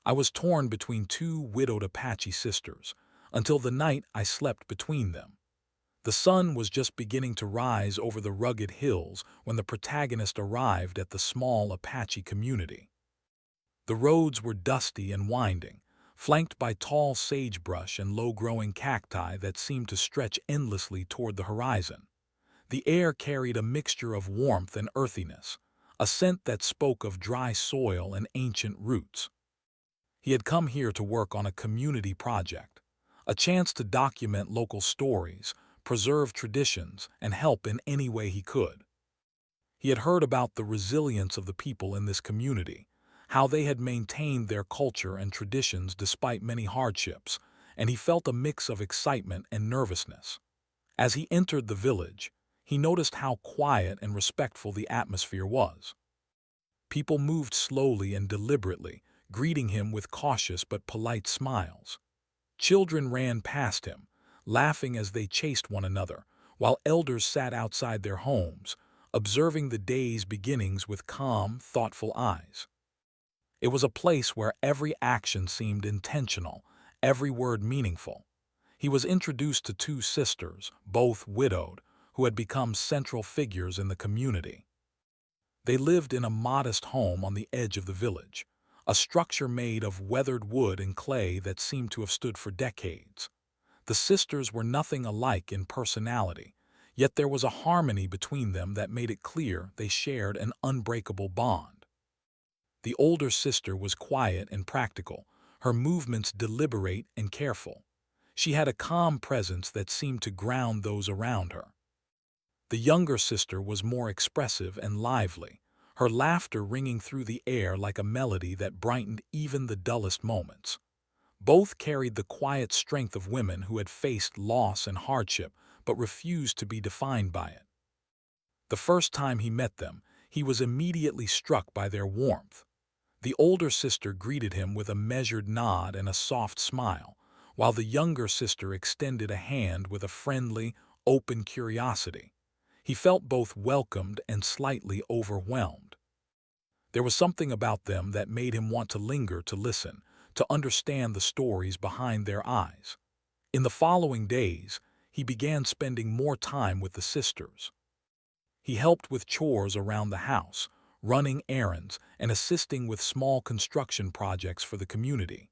I was torn between two widowed Apache sisters, until the night I slept between them. The sun was just beginning to rise over the rugged hills when the protagonist arrived at the small Apache community. The roads were dusty and winding, flanked by tall sagebrush and low-growing cacti that seemed to stretch endlessly toward the horizon. The air carried a mixture of warmth and earthiness, a scent that spoke of dry soil and ancient roots. He had come here to work on a community project, a chance to document local stories, preserve traditions, and help in any way he could. He had heard about the resilience of the people in this community, how they had maintained their culture and traditions despite many hardships, and he felt a mix of excitement and nervousness. As he entered the village, he noticed how quiet and respectful the atmosphere was. People moved slowly and deliberately, greeting him with cautious but polite smiles. Children ran past him, laughing as they chased one another, while elders sat outside their homes, observing the day's beginnings with calm, thoughtful eyes. It was a place where every action seemed intentional, every word meaningful. He was introduced to two sisters, both widowed, who had become central figures in the community. They lived in a modest home on the edge of the village, a structure made of weathered wood and clay that seemed to have stood for decades. The sisters were nothing alike in personality, yet there was a harmony between them that made it clear they shared an unbreakable bond. The older sister was quiet and practical, her movements deliberate and careful. She had a calm presence that seemed to ground those around her. The younger sister was more expressive and lively, her laughter ringing through the air like a melody that brightened even the dullest moments. Both carried the quiet strength of women who had faced loss and hardship but refused to be defined by it. The first time he met them, he was immediately struck by their warmth. The older sister greeted him with a measured nod and a soft smile, while the younger sister extended a hand with a friendly, open curiosity. He felt both welcomed and slightly overwhelmed. There was something about them that made him want to linger to listen, to understand the stories behind their eyes. In the following days, he began spending more time with the sisters. He helped with chores around the house, running errands, and assisting with small construction projects for the community.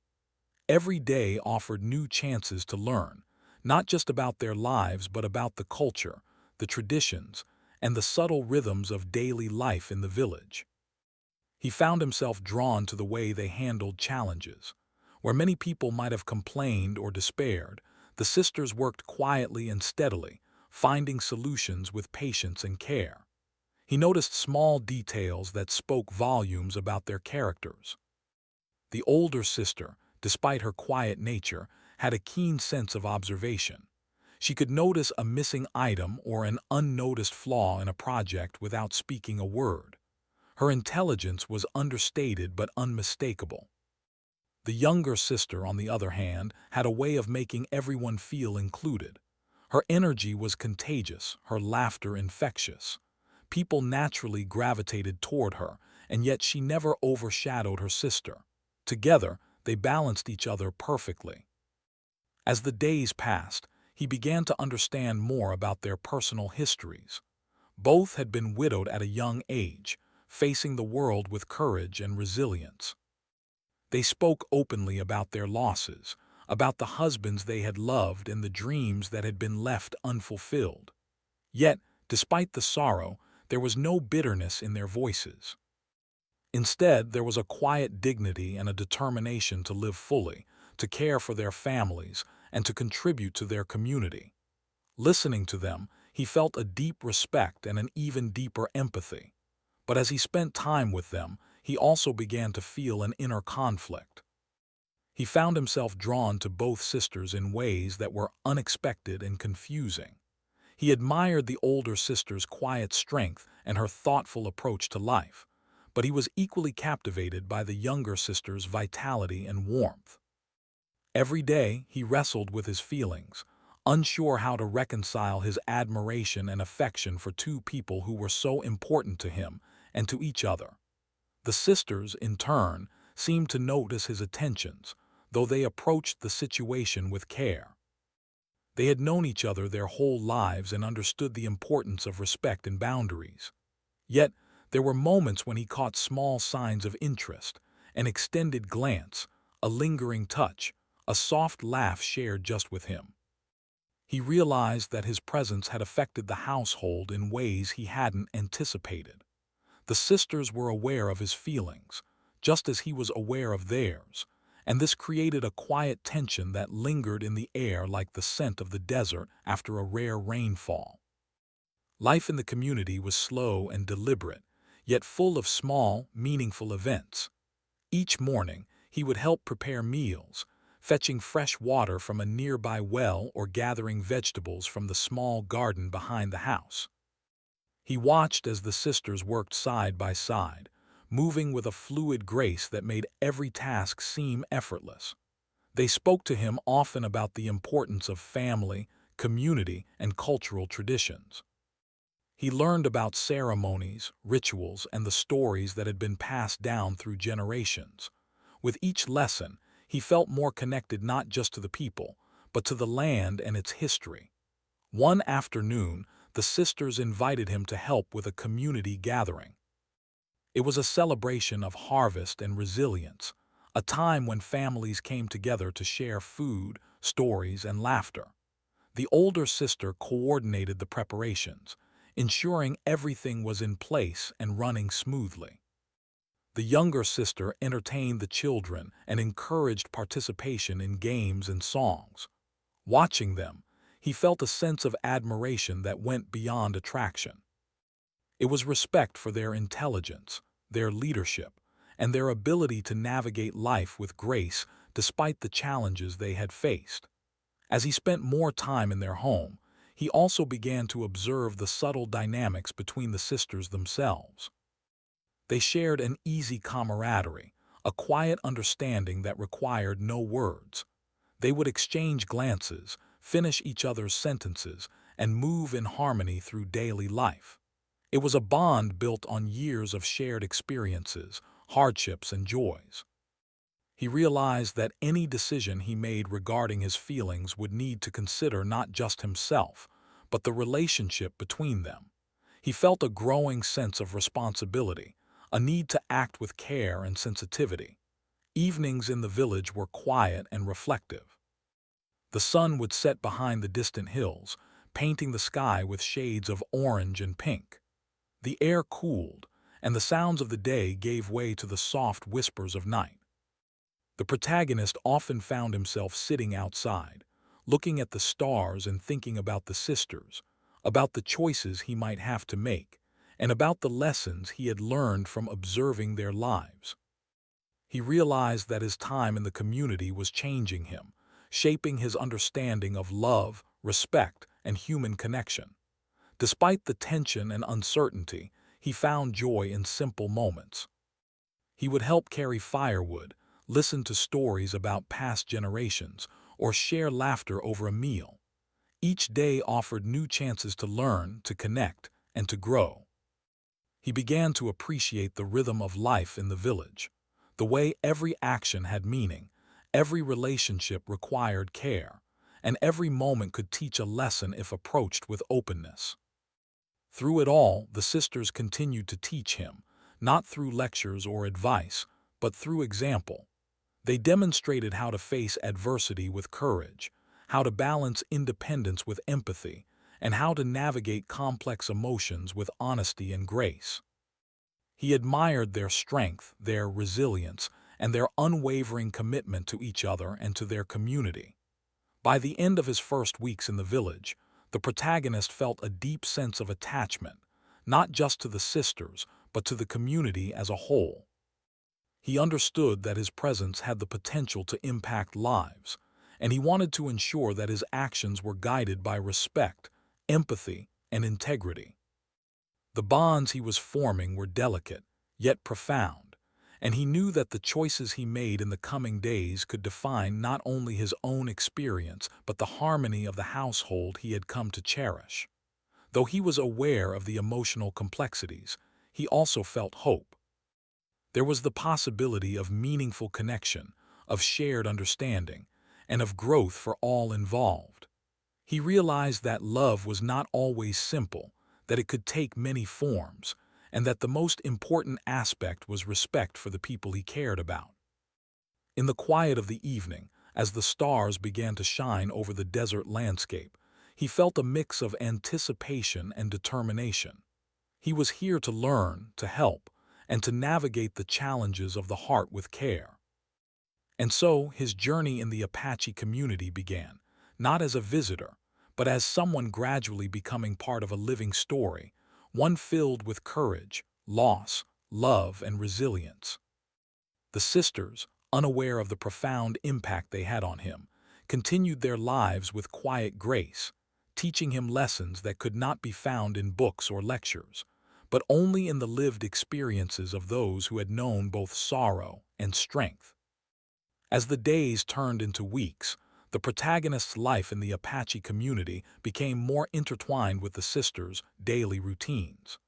Every day offered new chances to learn, not just about their lives but about the culture, the traditions, and the subtle rhythms of daily life in the village. He found himself drawn to the way they handled challenges. Where many people might have complained or despaired, the sisters worked quietly and steadily, finding solutions with patience and care. He noticed small details that spoke volumes about their characters. The older sister, despite her quiet nature, had a keen sense of observation. She could notice a missing item or an unnoticed flaw in a project without speaking a word. Her intelligence was understated but unmistakable. The younger sister, on the other hand, had a way of making everyone feel included. Her energy was contagious, her laughter infectious. People naturally gravitated toward her, and yet she never overshadowed her sister. Together, they balanced each other perfectly. As the days passed, he began to understand more about their personal histories. Both had been widowed at a young age, facing the world with courage and resilience. They spoke openly about their losses, about the husbands they had loved and the dreams that had been left unfulfilled. Yet, despite the sorrow, there was no bitterness in their voices. Instead, there was a quiet dignity and a determination to live fully, to care for their families, and to contribute to their community. Listening to them, he felt a deep respect and an even deeper empathy. But as he spent time with them, he also began to feel an inner conflict. He found himself drawn to both sisters in ways that were unexpected and confusing. He admired the older sister's quiet strength and her thoughtful approach to life, but he was equally captivated by the younger sister's vitality and warmth. Every day, he wrestled with his feelings, unsure how to reconcile his admiration and affection for two people who were so important to him and to each other. The sisters, in turn, seemed to notice his attentions, though they approached the situation with care. They had known each other their whole lives and understood the importance of respect and boundaries. Yet, there were moments when he caught small signs of interest, an extended glance, a lingering touch, a soft laugh shared just with him. He realized that his presence had affected the household in ways he hadn't anticipated. The sisters were aware of his feelings, just as he was aware of theirs, and this created a quiet tension that lingered in the air like the scent of the desert after a rare rainfall. Life in the community was slow and deliberate, yet full of small, meaningful events. Each morning, he would help prepare meals, fetching fresh water from a nearby well or gathering vegetables from the small garden behind the house. He watched as the sisters worked side by side, moving with a fluid grace that made every task seem effortless. They spoke to him often about the importance of family, community, and cultural traditions. He learned about ceremonies, rituals, and the stories that had been passed down through generations. With each lesson, he felt more connected not just to the people, but to the land and its history. One afternoon, the sisters invited him to help with a community gathering. It was a celebration of harvest and resilience, a time when families came together to share food, stories, and laughter. The older sister coordinated the preparations, ensuring everything was in place and running smoothly. The younger sister entertained the children and encouraged participation in games and songs. Watching them, he felt a sense of admiration that went beyond attraction. It was respect for their intelligence, their leadership, and their ability to navigate life with grace despite the challenges they had faced. As he spent more time in their home, he also began to observe the subtle dynamics between the sisters themselves. They shared an easy camaraderie, a quiet understanding that required no words. They would exchange glances, finish each other's sentences, and move in harmony through daily life. It was a bond built on years of shared experiences, hardships, and joys. He realized that any decision he made regarding his feelings would need to consider not just himself, but the relationship between them. He felt a growing sense of responsibility, a need to act with care and sensitivity. Evenings in the village were quiet and reflective. The sun would set behind the distant hills, painting the sky with shades of orange and pink. The air cooled, and the sounds of the day gave way to the soft whispers of night. The protagonist often found himself sitting outside, looking at the stars and thinking about the sisters, about the choices he might have to make, and about the lessons he had learned from observing their lives. He realized that his time in the community was changing him, shaping his understanding of love, respect, and human connection. Despite the tension and uncertainty, he found joy in simple moments. He would help carry firewood, listen to stories about past generations, or share laughter over a meal. Each day offered new chances to learn, to connect, and to grow. He began to appreciate the rhythm of life in the village, the way every action had meaning, every relationship required care, and every moment could teach a lesson if approached with openness. Through it all, the sisters continued to teach him, not through lectures or advice, but through example. They demonstrated how to face adversity with courage, how to balance independence with empathy, and how to navigate complex emotions with honesty and grace. He admired their strength, their resilience, and their unwavering commitment to each other and to their community. By the end of his first weeks in the village, the protagonist felt a deep sense of attachment, not just to the sisters, but to the community as a whole. He understood that his presence had the potential to impact lives, and he wanted to ensure that his actions were guided by respect, empathy, and integrity. The bonds he was forming were delicate, yet profound, and he knew that the choices he made in the coming days could define not only his own experience but the harmony of the household he had come to cherish. Though he was aware of the emotional complexities, he also felt hope. There was the possibility of meaningful connection, of shared understanding, and of growth for all involved. He realized that love was not always simple, that it could take many forms, and that the most important aspect was respect for the people he cared about. In the quiet of the evening, as the stars began to shine over the desert landscape, he felt a mix of anticipation and determination. He was here to learn, to help, and to navigate the challenges of the heart with care. And so his journey in the Apache community began, not as a visitor, but as someone gradually becoming part of a living story, one filled with courage, loss, love, and resilience. The sisters, unaware of the profound impact they had on him, continued their lives with quiet grace, teaching him lessons that could not be found in books or lectures, but only in the lived experiences of those who had known both sorrow and strength. As the days turned into weeks, the protagonist's life in the Apache community became more intertwined with the sisters' daily routines.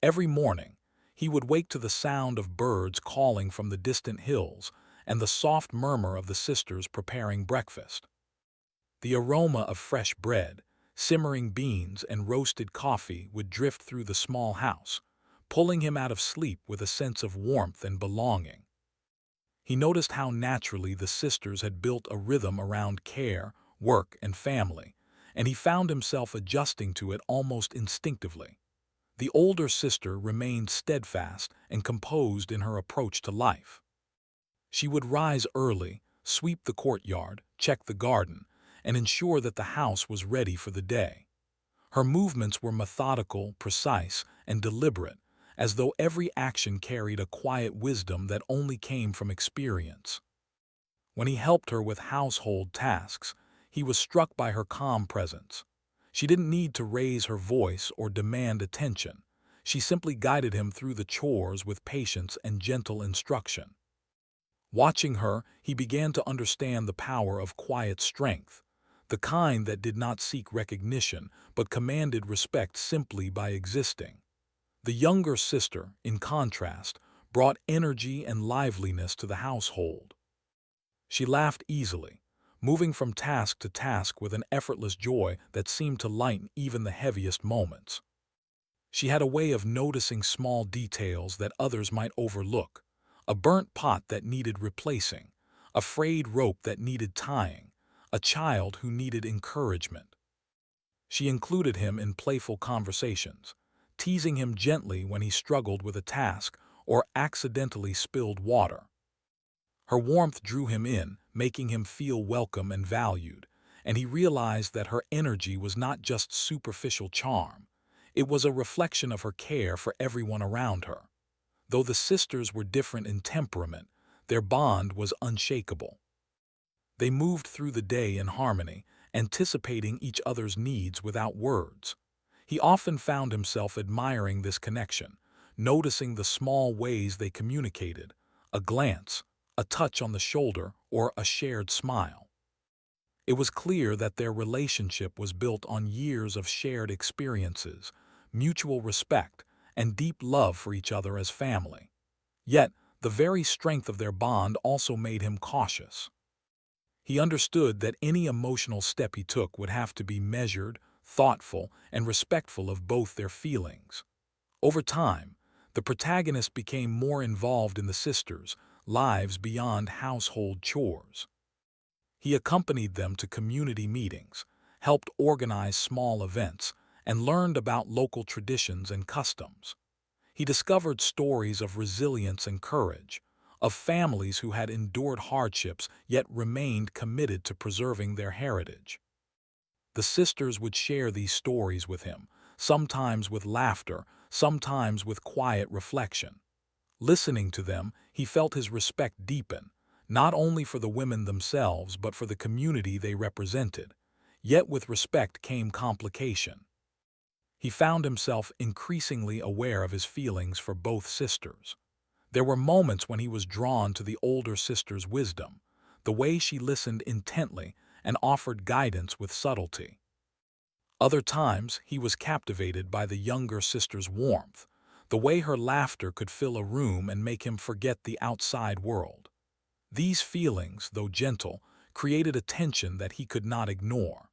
Every morning, he would wake to the sound of birds calling from the distant hills and the soft murmur of the sisters preparing breakfast. The aroma of fresh bread, simmering beans, and roasted coffee would drift through the small house, pulling him out of sleep with a sense of warmth and belonging. He noticed how naturally the sisters had built a rhythm around care, work, and family, and he found himself adjusting to it almost instinctively. The older sister remained steadfast and composed in her approach to life. She would rise early, sweep the courtyard, check the garden, and ensure that the house was ready for the day. Her movements were methodical, precise, and deliberate, as though every action carried a quiet wisdom that only came from experience. When he helped her with household tasks, he was struck by her calm presence. She didn't need to raise her voice or demand attention. She simply guided him through the chores with patience and gentle instruction. Watching her, he began to understand the power of quiet strength, the kind that did not seek recognition but commanded respect simply by existing. The younger sister, in contrast, brought energy and liveliness to the household. She laughed easily, moving from task to task with an effortless joy that seemed to lighten even the heaviest moments. She had a way of noticing small details that others might overlook: a burnt pot that needed replacing, a frayed rope that needed tying, a child who needed encouragement. She included him in playful conversations, teasing him gently when he struggled with a task or accidentally spilled water. Her warmth drew him in, making him feel welcome and valued, and he realized that her energy was not just superficial charm. It was a reflection of her care for everyone around her. Though the sisters were different in temperament, their bond was unshakable. They moved through the day in harmony, anticipating each other's needs without words. He often found himself admiring this connection, noticing the small ways they communicated: a glance, a touch on the shoulder, or a shared smile. It was clear that their relationship was built on years of shared experiences, mutual respect, and deep love for each other as family. Yet, the very strength of their bond also made him cautious. He understood that any emotional step he took would have to be measured, thoughtful, and respectful of both their feelings. Over time, the protagonist became more involved in the sisters' lives beyond household chores. He accompanied them to community meetings, helped organize small events, and learned about local traditions and customs. He discovered stories of resilience and courage, of families who had endured hardships yet remained committed to preserving their heritage. The sisters would share these stories with him, sometimes with laughter, sometimes with quiet reflection. Listening to them, he felt his respect deepen, not only for the women themselves but for the community they represented. Yet with respect came complication. He found himself increasingly aware of his feelings for both sisters. There were moments when he was drawn to the older sister's wisdom, the way she listened intently and offered guidance with subtlety. Other times, he was captivated by the younger sister's warmth, the way her laughter could fill a room and make him forget the outside world. These feelings, though gentle, created a tension that he could not ignore.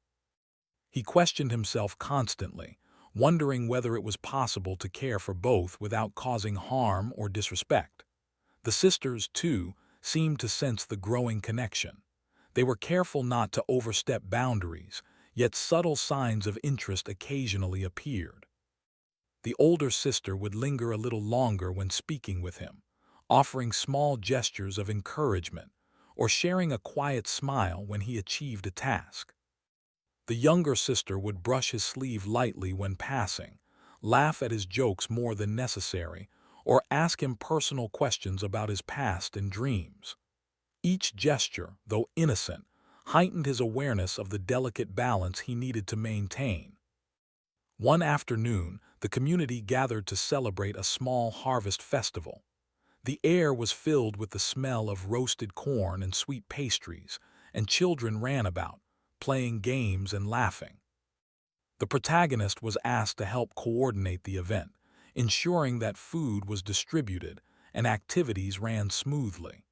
He questioned himself constantly, wondering whether it was possible to care for both without causing harm or disrespect. The sisters, too, seemed to sense the growing connection. They were careful not to overstep boundaries, yet subtle signs of interest occasionally appeared. The older sister would linger a little longer when speaking with him, offering small gestures of encouragement or sharing a quiet smile when he achieved a task. The younger sister would brush his sleeve lightly when passing, laugh at his jokes more than necessary, or ask him personal questions about his past and dreams. Each gesture, though innocent, heightened his awareness of the delicate balance he needed to maintain. One afternoon, the community gathered to celebrate a small harvest festival. The air was filled with the smell of roasted corn and sweet pastries, and children ran about, playing games and laughing. The protagonist was asked to help coordinate the event, ensuring that food was distributed and activities ran smoothly.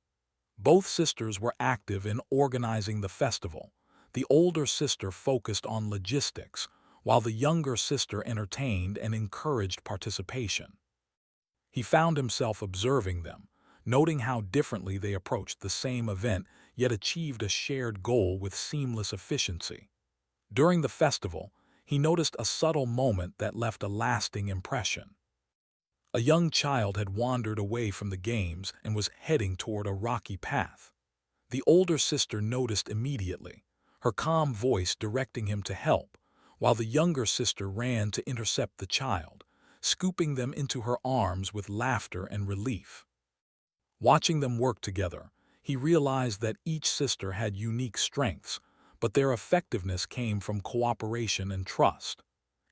Both sisters were active in organizing the festival. The older sister focused on logistics, while the younger sister entertained and encouraged participation. He found himself observing them, noting how differently they approached the same event yet achieved a shared goal with seamless efficiency. During the festival, he noticed a subtle moment that left a lasting impression. A young child had wandered away from the games and was heading toward a rocky path. The older sister noticed immediately, her calm voice directing him to help, while the younger sister ran to intercept the child, scooping them into her arms with laughter and relief. Watching them work together, he realized that each sister had unique strengths, but their effectiveness came from cooperation and trust.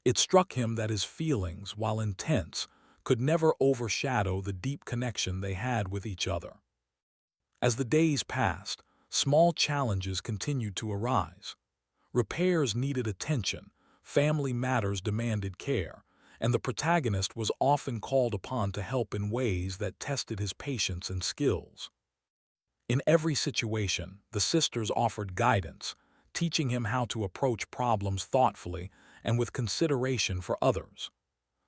It struck him that his feelings, while intense, could never overshadow the deep connection they had with each other. As the days passed, small challenges continued to arise. Repairs needed attention, family matters demanded care, and the protagonist was often called upon to help in ways that tested his patience and skills. In every situation, the sisters offered guidance, teaching him how to approach problems thoughtfully and with consideration for others.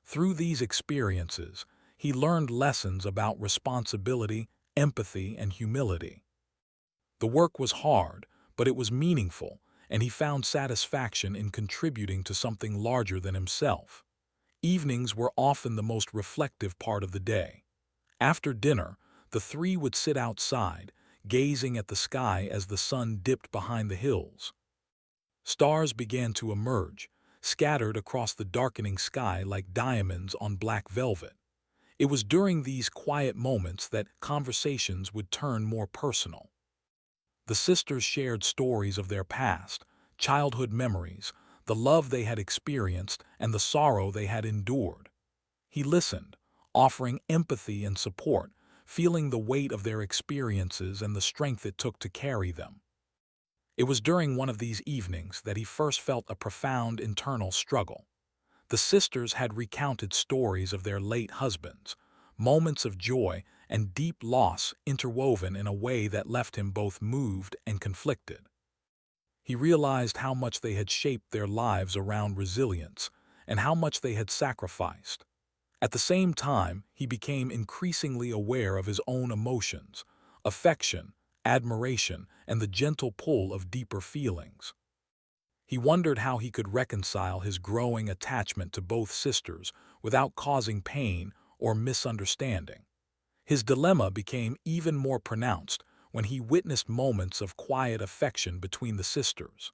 Through these experiences, he learned lessons about responsibility, empathy, and humility. The work was hard, but it was meaningful, and he found satisfaction in contributing to something larger than himself. Evenings were often the most reflective part of the day. After dinner, the three would sit outside, gazing at the sky as the sun dipped behind the hills. Stars began to emerge, scattered across the darkening sky like diamonds on black velvet. It was during these quiet moments that conversations would turn more personal. The sisters shared stories of their past, childhood memories, the love they had experienced, and the sorrow they had endured. He listened, offering empathy and support, feeling the weight of their experiences and the strength it took to carry them. It was during one of these evenings that he first felt a profound internal struggle. The sisters had recounted stories of their late husbands, moments of joy and deep loss interwoven in a way that left him both moved and conflicted. He realized how much they had shaped their lives around resilience and how much they had sacrificed. At the same time, he became increasingly aware of his own emotions, affection, admiration, and the gentle pull of deeper feelings. He wondered how he could reconcile his growing attachment to both sisters without causing pain or misunderstanding. His dilemma became even more pronounced when he witnessed moments of quiet affection between the sisters.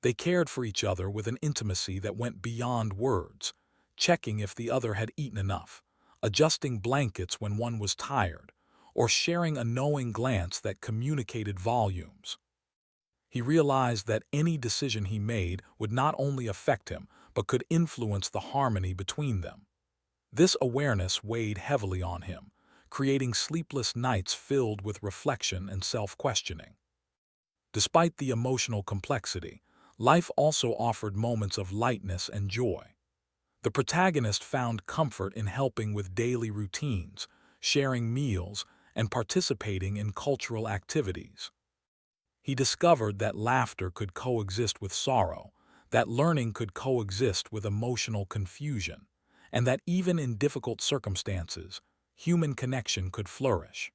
They cared for each other with an intimacy that went beyond words, checking if the other had eaten enough, adjusting blankets when one was tired, or sharing a knowing glance that communicated volumes. He realized that any decision he made would not only affect him, but could influence the harmony between them. This awareness weighed heavily on him, creating sleepless nights filled with reflection and self-questioning. Despite the emotional complexity, life also offered moments of lightness and joy. The protagonist found comfort in helping with daily routines, sharing meals, and participating in cultural activities. He discovered that laughter could coexist with sorrow, that learning could coexist with emotional confusion, and that even in difficult circumstances, human connection could flourish.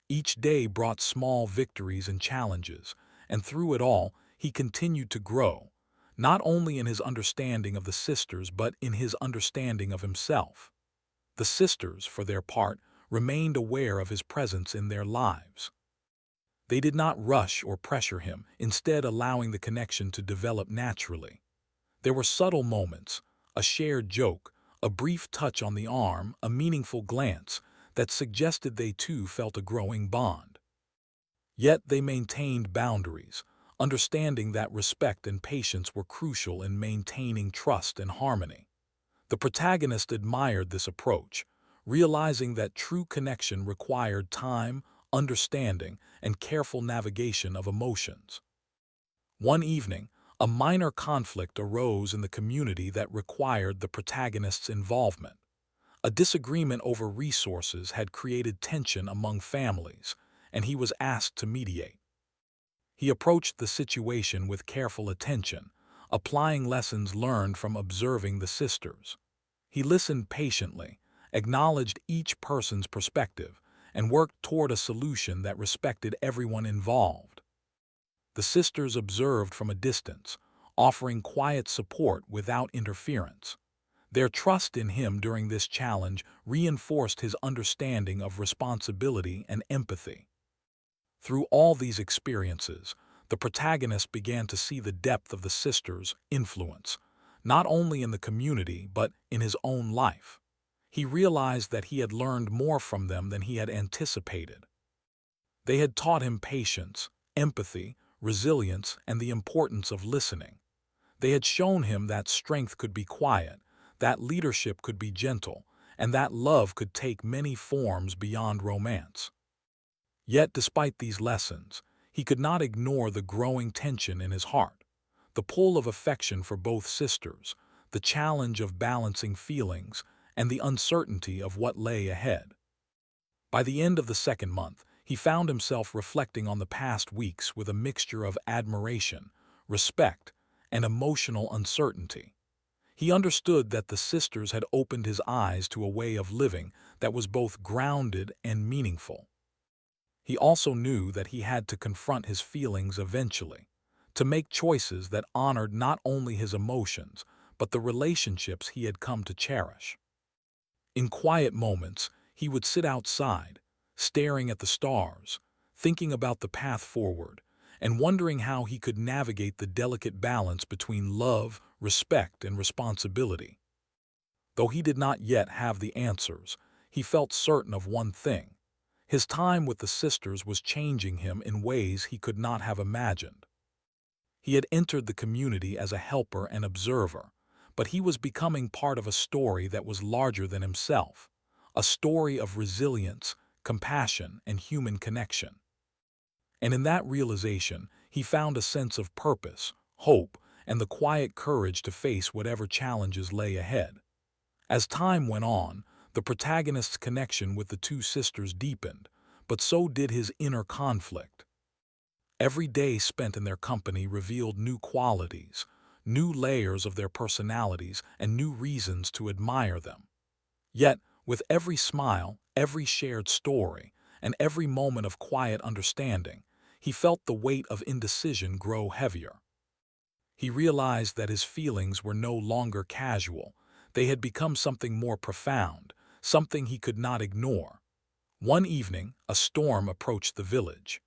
Each day brought small victories and challenges, and through it all, he continued to grow, not only in his understanding of the sisters but in his understanding of himself. The sisters, for their part, remained aware of his presence in their lives. They did not rush or pressure him, instead allowing the connection to develop naturally. There were subtle moments, a shared joke, a brief touch on the arm, a meaningful glance, that suggested they too felt a growing bond. Yet they maintained boundaries, understanding that respect and patience were crucial in maintaining trust and harmony. The protagonist admired this approach, realizing that true connection required time, understanding, and careful navigation of emotions. One evening, a minor conflict arose in the community that required the protagonist's involvement. A disagreement over resources had created tension among families, and he was asked to mediate. He approached the situation with careful attention, applying lessons learned from observing the sisters. He listened patiently, acknowledged each person's perspective, and worked toward a solution that respected everyone involved. The sisters observed from a distance, offering quiet support without interference. Their trust in him during this challenge reinforced his understanding of responsibility and empathy. Through all these experiences, the protagonist began to see the depth of the sisters' influence, not only in the community but in his own life. He realized that he had learned more from them than he had anticipated. They had taught him patience, empathy, resilience, and the importance of listening. They had shown him that strength could be quiet, that leadership could be gentle, and that love could take many forms beyond romance. Yet, despite these lessons, he could not ignore the growing tension in his heart, the pull of affection for both sisters, the challenge of balancing feelings, and the uncertainty of what lay ahead. By the end of the second month, he found himself reflecting on the past weeks with a mixture of admiration, respect, and emotional uncertainty. He understood that the sisters had opened his eyes to a way of living that was both grounded and meaningful. He also knew that he had to confront his feelings eventually, to make choices that honored not only his emotions, but the relationships he had come to cherish. In quiet moments, he would sit outside, staring at the stars, thinking about the path forward, and wondering how he could navigate the delicate balance between love, respect, and responsibility. Though he did not yet have the answers, he felt certain of one thing. His time with the sisters was changing him in ways he could not have imagined. He had entered the community as a helper and observer, but he was becoming part of a story that was larger than himself, a story of resilience, compassion, and human connection. And in that realization, he found a sense of purpose, hope, and the quiet courage to face whatever challenges lay ahead. As time went on, the protagonist's connection with the two sisters deepened, but so did his inner conflict. Every day spent in their company revealed new qualities, new layers of their personalities, and new reasons to admire them. Yet, with every smile, every shared story, and every moment of quiet understanding, he felt the weight of indecision grow heavier. He realized that his feelings were no longer casual. They had become something more profound, something he could not ignore. One evening, a storm approached the village.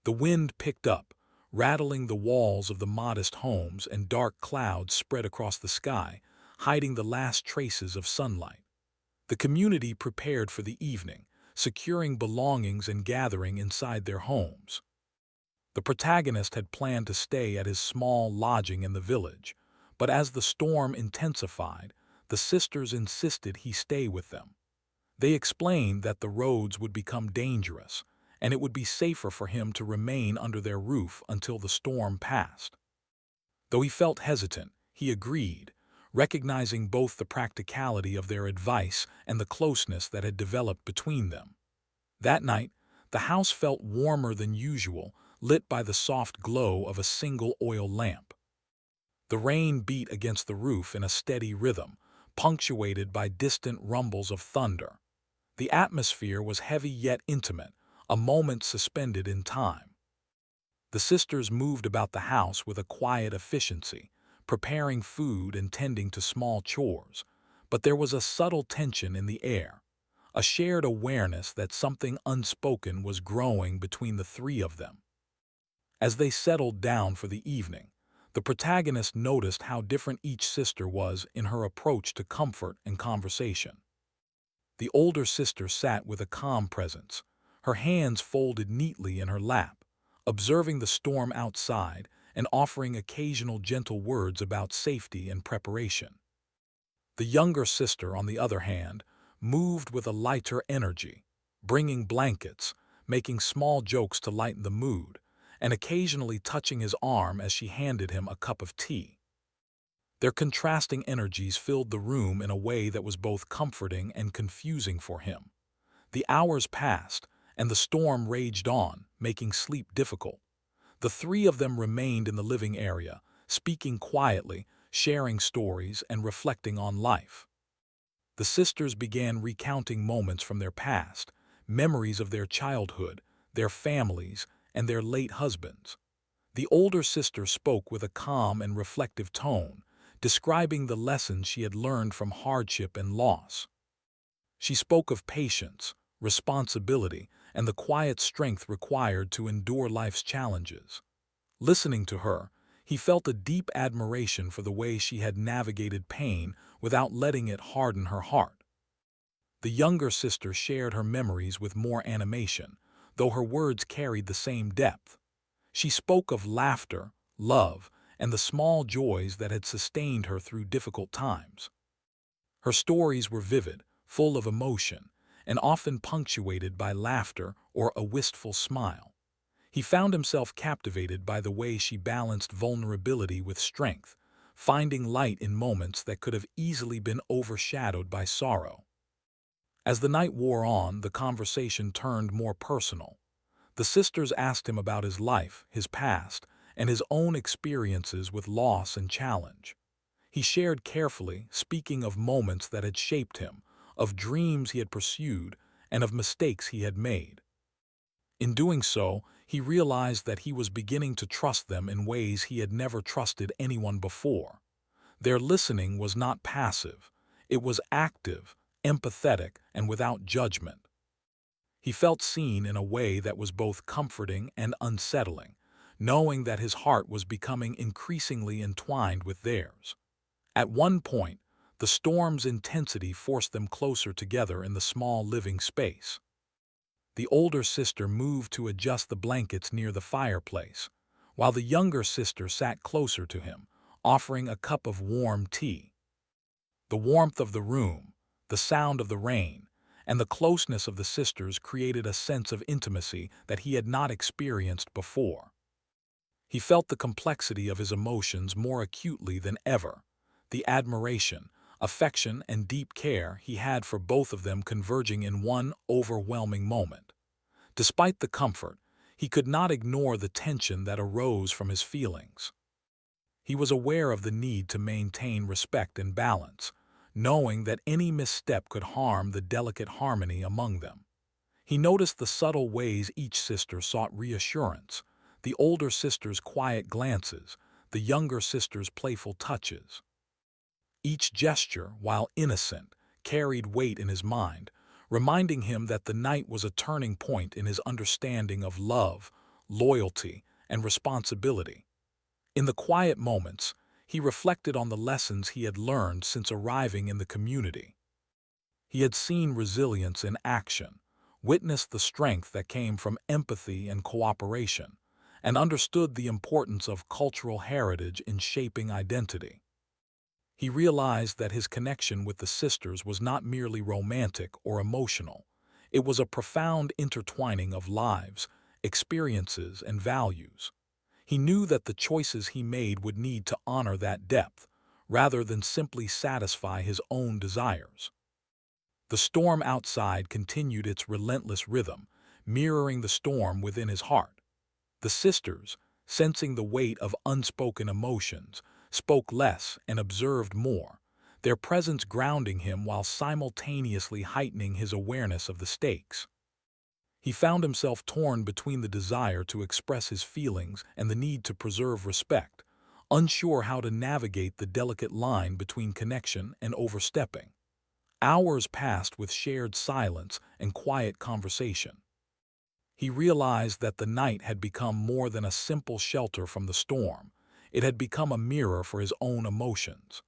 The wind picked up, rattling the walls of the modest homes, and dark clouds spread across the sky, hiding the last traces of sunlight. The community prepared for the evening, securing belongings and gathering inside their homes. The protagonist had planned to stay at his small lodging in the village, but as the storm intensified, the sisters insisted he stay with them. They explained that the roads would become dangerous, and it would be safer for him to remain under their roof until the storm passed. Though he felt hesitant, he agreed, recognizing both the practicality of their advice and the closeness that had developed between them. That night, the house felt warmer than usual, lit by the soft glow of a single oil lamp. The rain beat against the roof in a steady rhythm, punctuated by distant rumbles of thunder. The atmosphere was heavy yet intimate, a moment suspended in time. The sisters moved about the house with a quiet efficiency, preparing food and tending to small chores, but there was a subtle tension in the air, a shared awareness that something unspoken was growing between the three of them. As they settled down for the evening, the protagonist noticed how different each sister was in her approach to comfort and conversation. The older sister sat with a calm presence, her hands folded neatly in her lap, observing the storm outside and offering occasional gentle words about safety and preparation. The younger sister, on the other hand, moved with a lighter energy, bringing blankets, making small jokes to lighten the mood, and occasionally touching his arm as she handed him a cup of tea. Their contrasting energies filled the room in a way that was both comforting and confusing for him. The hours passed, and the storm raged on, making sleep difficult. The three of them remained in the living area, speaking quietly, sharing stories, and reflecting on life. The sisters began recounting moments from their past, memories of their childhood, their families, and their late husbands. The older sister spoke with a calm and reflective tone, describing the lessons she had learned from hardship and loss. She spoke of patience, responsibility, and the quiet strength required to endure life's challenges. Listening to her, he felt a deep admiration for the way she had navigated pain without letting it harden her heart. The younger sister shared her memories with more animation, though her words carried the same depth. She spoke of laughter, love, and the small joys that had sustained her through difficult times. Her stories were vivid, full of emotion, and often punctuated by laughter or a wistful smile. He found himself captivated by the way she balanced vulnerability with strength, finding light in moments that could have easily been overshadowed by sorrow. As the night wore on, the conversation turned more personal. The sisters asked him about his life, his past, and his own experiences with loss and challenge. He shared carefully, speaking of moments that had shaped him, of dreams he had pursued, and of mistakes he had made. In doing so, he realized that he was beginning to trust them in ways he had never trusted anyone before. Their listening was not passive. It was active, empathetic, and without judgment. He felt seen in a way that was both comforting and unsettling, knowing that his heart was becoming increasingly entwined with theirs. At one point, the storm's intensity forced them closer together in the small living space. The older sister moved to adjust the blankets near the fireplace, while the younger sister sat closer to him, offering a cup of warm tea. The warmth of the room, the sound of the rain, and the closeness of the sisters created a sense of intimacy that he had not experienced before. He felt the complexity of his emotions more acutely than ever, the admiration, affection, and deep care he had for both of them converging in one overwhelming moment. Despite the comfort, he could not ignore the tension that arose from his feelings. He was aware of the need to maintain respect and balance, knowing that any misstep could harm the delicate harmony among them. He noticed the subtle ways each sister sought reassurance, the older sister's quiet glances, the younger sister's playful touches. Each gesture, while innocent, carried weight in his mind, reminding him that the night was a turning point in his understanding of love, loyalty, and responsibility. In the quiet moments, he reflected on the lessons he had learned since arriving in the community. He had seen resilience in action, witnessed the strength that came from empathy and cooperation, and understood the importance of cultural heritage in shaping identity. He realized that his connection with the sisters was not merely romantic or emotional. It was a profound intertwining of lives, experiences, and values. He knew that the choices he made would need to honor that depth, rather than simply satisfy his own desires. The storm outside continued its relentless rhythm, mirroring the storm within his heart. The sisters, sensing the weight of unspoken emotions, spoke less and observed more, their presence grounding him while simultaneously heightening his awareness of the stakes. He found himself torn between the desire to express his feelings and the need to preserve respect, unsure how to navigate the delicate line between connection and overstepping. Hours passed with shared silence and quiet conversation. He realized that the night had become more than a simple shelter from the storm. It had become a mirror for his own emotions.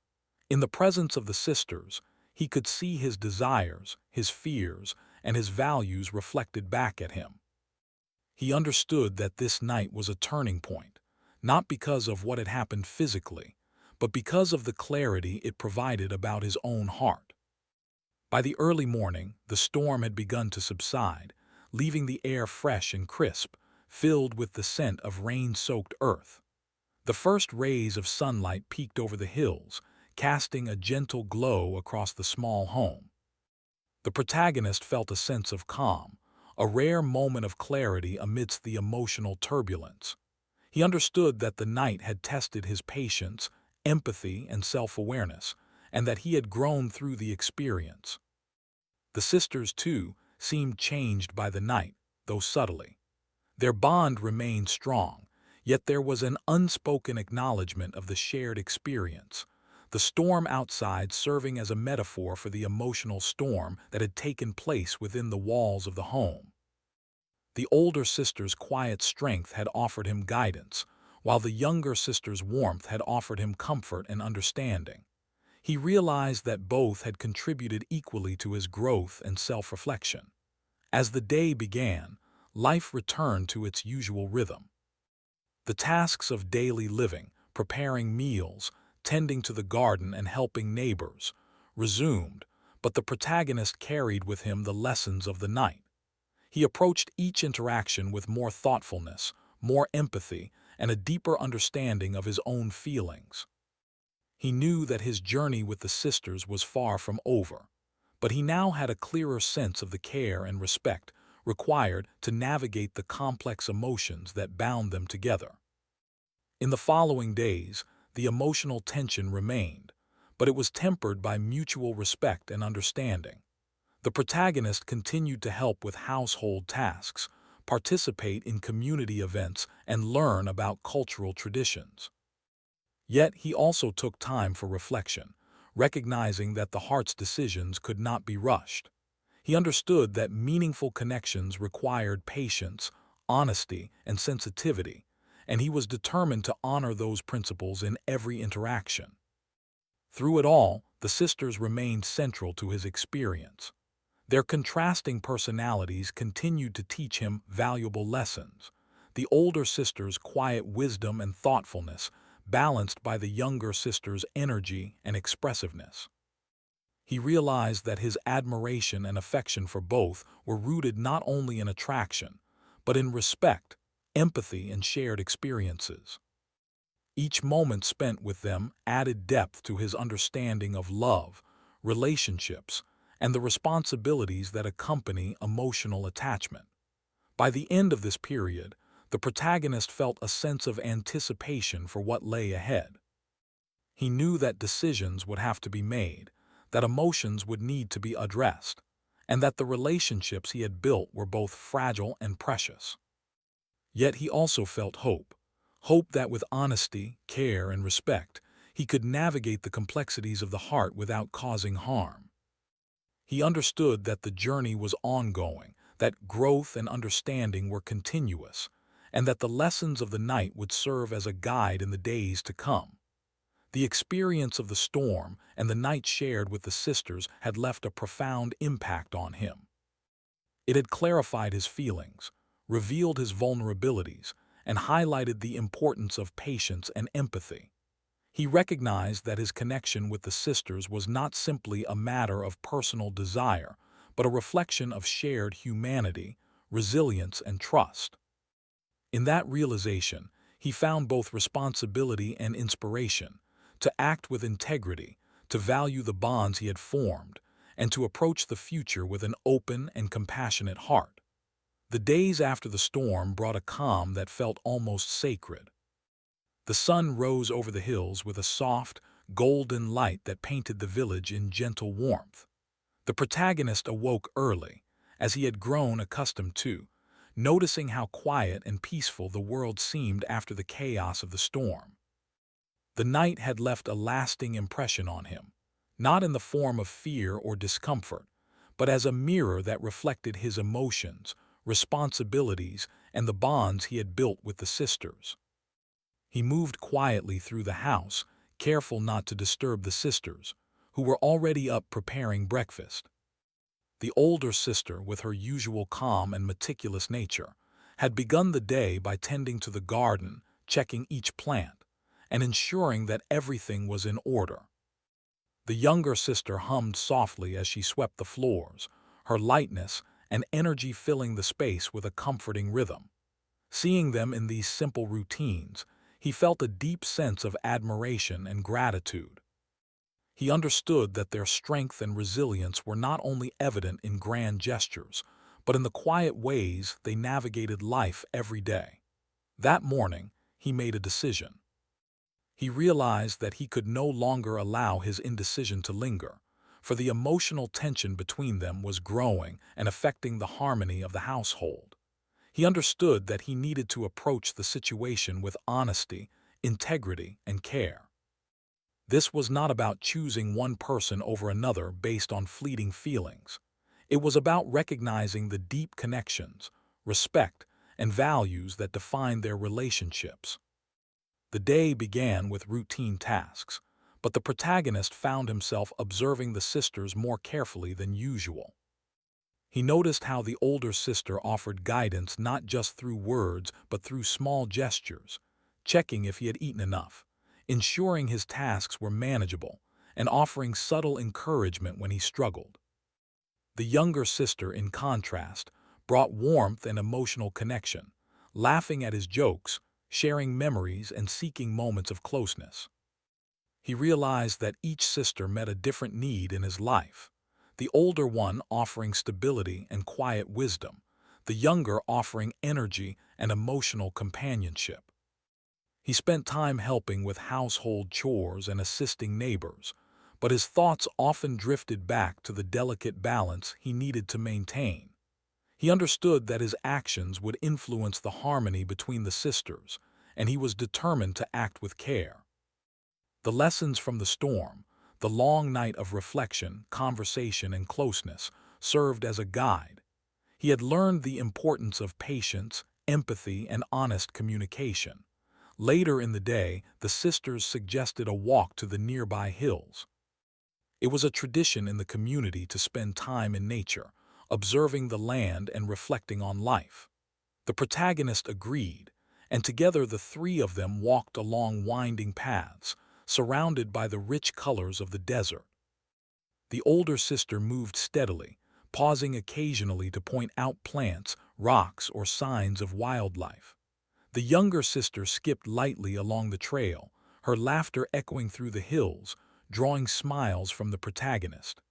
In the presence of the sisters, he could see his desires, his fears, and his values reflected back at him. He understood that this night was a turning point, not because of what had happened physically, but because of the clarity it provided about his own heart. By the early morning, the storm had begun to subside, leaving the air fresh and crisp, filled with the scent of rain-soaked earth. The first rays of sunlight peeked over the hills, casting a gentle glow across the small home. The protagonist felt a sense of calm, a rare moment of clarity amidst the emotional turbulence. He understood that the night had tested his patience, empathy, and self-awareness, and that he had grown through the experience. The sisters, too, seemed changed by the night, though subtly. Their bond remained strong, yet there was an unspoken acknowledgement of the shared experience, the storm outside serving as a metaphor for the emotional storm that had taken place within the walls of the home. The older sister's quiet strength had offered him guidance, while the younger sister's warmth had offered him comfort and understanding. He realized that both had contributed equally to his growth and self-reflection. As the day began, life returned to its usual rhythm. The tasks of daily living, preparing meals, tending to the garden, and helping neighbors, resumed, but the protagonist carried with him the lessons of the night. He approached each interaction with more thoughtfulness, more empathy, and a deeper understanding of his own feelings. He knew that his journey with the sisters was far from over, but he now had a clearer sense of the care and respect required to navigate the complex emotions that bound them together. In the following days, the emotional tension remained, but it was tempered by mutual respect and understanding. The protagonist continued to help with household tasks, participate in community events, and learn about cultural traditions. Yet he also took time for reflection, recognizing that the heart's decisions could not be rushed. He understood that meaningful connections required patience, honesty, and sensitivity, and he was determined to honor those principles in every interaction. Through it all, the sisters remained central to his experience. Their contrasting personalities continued to teach him valuable lessons. The older sister's quiet wisdom and thoughtfulness, balanced by the younger sister's energy and expressiveness. He realized that his admiration and affection for both were rooted not only in attraction, but in respect, empathy, and shared experiences. Each moment spent with them added depth to his understanding of love, relationships, and the responsibilities that accompany emotional attachment. By the end of this period, the protagonist felt a sense of anticipation for what lay ahead. He knew that decisions would have to be made, that emotions would need to be addressed, and that the relationships he had built were both fragile and precious. Yet he also felt hope that with honesty, care, and respect, he could navigate the complexities of the heart without causing harm. He understood that the journey was ongoing, that growth and understanding were continuous, and that the lessons of the night would serve as a guide in the days to come. The experience of the storm and the night shared with the sisters had left a profound impact on him. It had clarified his feelings, revealed his vulnerabilities, and highlighted the importance of patience and empathy. He recognized that his connection with the sisters was not simply a matter of personal desire, but a reflection of shared humanity, resilience, and trust. In that realization, he found both responsibility and inspiration to act with integrity, to value the bonds he had formed, and to approach the future with an open and compassionate heart. The days after the storm brought a calm that felt almost sacred. The sun rose over the hills with a soft, golden light that painted the village in gentle warmth. The protagonist awoke early, as he had grown accustomed to, noticing how quiet and peaceful the world seemed after the chaos of the storm. The night had left a lasting impression on him, not in the form of fear or discomfort, but as a mirror that reflected his emotions, responsibilities, and the bonds he had built with the sisters. He moved quietly through the house, careful not to disturb the sisters, who were already up preparing breakfast. The older sister, with her usual calm and meticulous nature, had begun the day by tending to the garden, checking each plant, and ensuring that everything was in order. The younger sister hummed softly as she swept the floors, her lightness and energy filling the space with a comforting rhythm. Seeing them in these simple routines, he felt a deep sense of admiration and gratitude. He understood that their strength and resilience were not only evident in grand gestures, but in the quiet ways they navigated life every day. That morning, he made a decision. He realized that he could no longer allow his indecision to linger, for the emotional tension between them was growing and affecting the harmony of the household. He understood that he needed to approach the situation with honesty, integrity, and care. This was not about choosing one person over another based on fleeting feelings. It was about recognizing the deep connections, respect, and values that define their relationships. The day began with routine tasks, but the protagonist found himself observing the sisters more carefully than usual. He noticed how the older sister offered guidance not just through words but through small gestures, checking if he had eaten enough, ensuring his tasks were manageable, and offering subtle encouragement when he struggled. The younger sister, in contrast, brought warmth and emotional connection, laughing at his jokes, sharing memories, and seeking moments of closeness. He realized that each sister met a different need in his life, the older one offering stability and quiet wisdom, the younger offering energy and emotional companionship. He spent time helping with household chores and assisting neighbors, but his thoughts often drifted back to the delicate balance he needed to maintain. He understood that his actions would influence the harmony between the sisters, and he was determined to act with care. The lessons from the storm, the long night of reflection, conversation, and closeness, served as a guide. He had learned the importance of patience, empathy, and honest communication. Later in the day, the sisters suggested a walk to the nearby hills. It was a tradition in the community to spend time in nature, observing the land and reflecting on life. The protagonist agreed, and together the three of them walked along winding paths, surrounded by the rich colors of the desert. The older sister moved steadily, pausing occasionally to point out plants, rocks, or signs of wildlife. The younger sister skipped lightly along the trail, her laughter echoing through the hills, drawing smiles from the protagonist.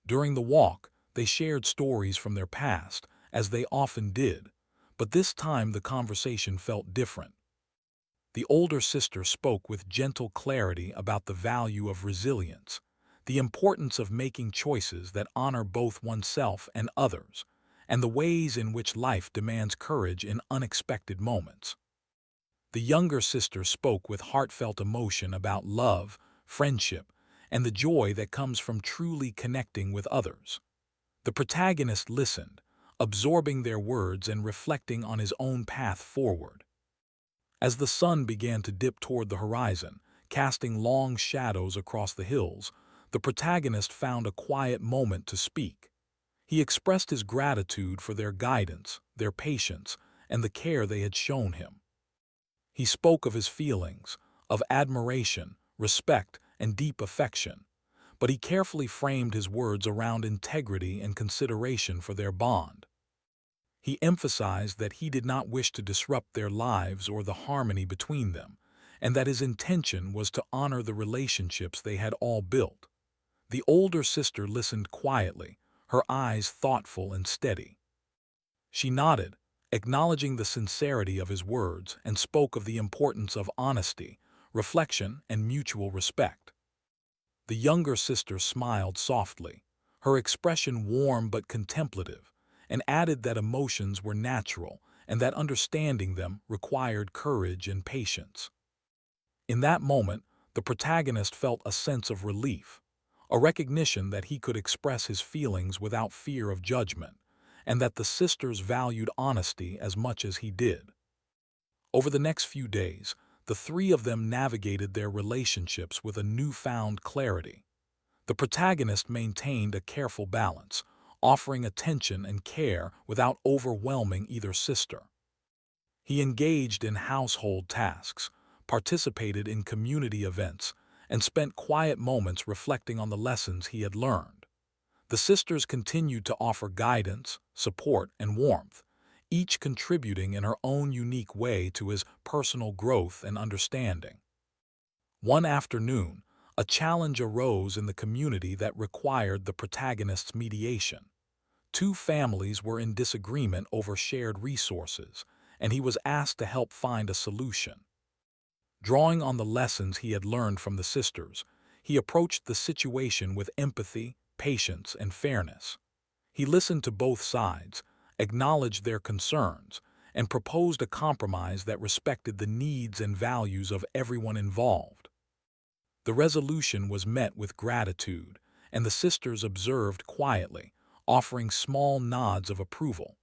During the walk, they shared stories from their past, as they often did, but this time the conversation felt different. The older sister spoke with gentle clarity about the value of resilience, the importance of making choices that honor both oneself and others, and the ways in which life demands courage in unexpected moments. The younger sister spoke with heartfelt emotion about love, friendship, and the joy that comes from truly connecting with others. The protagonist listened, absorbing their words and reflecting on his own path forward. As the sun began to dip toward the horizon, casting long shadows across the hills, the protagonist found a quiet moment to speak. He expressed his gratitude for their guidance, their patience, and the care they had shown him. He spoke of his feelings, of admiration, respect, and deep affection, but he carefully framed his words around integrity and consideration for their bond. He emphasized that he did not wish to disrupt their lives or the harmony between them, and that his intention was to honor the relationships they had all built. The older sister listened quietly, her eyes thoughtful and steady. She nodded, acknowledging the sincerity of his words, and spoke of the importance of honesty, reflection, and mutual respect. The younger sister smiled softly, her expression warm but contemplative, and added that emotions were natural and that understanding them required courage and patience. In that moment, the protagonist felt a sense of relief, a recognition that he could express his feelings without fear of judgment, and that the sisters valued honesty as much as he did. Over the next few days, the three of them navigated their relationships with a newfound clarity. The protagonist maintained a careful balance, offering attention and care without overwhelming either sister. He engaged in household tasks, participated in community events, and spent quiet moments reflecting on the lessons he had learned. The sisters continued to offer guidance, support, and warmth, each contributing in her own unique way to his personal growth and understanding. One afternoon, a challenge arose in the community that required the protagonist's mediation. Two families were in disagreement over shared resources, and he was asked to help find a solution. Drawing on the lessons he had learned from the sisters, he approached the situation with empathy, patience, and fairness. He listened to both sides, acknowledged their concerns, and proposed a compromise that respected the needs and values of everyone involved. The resolution was met with gratitude, and the sisters observed quietly, offering small nods of approval.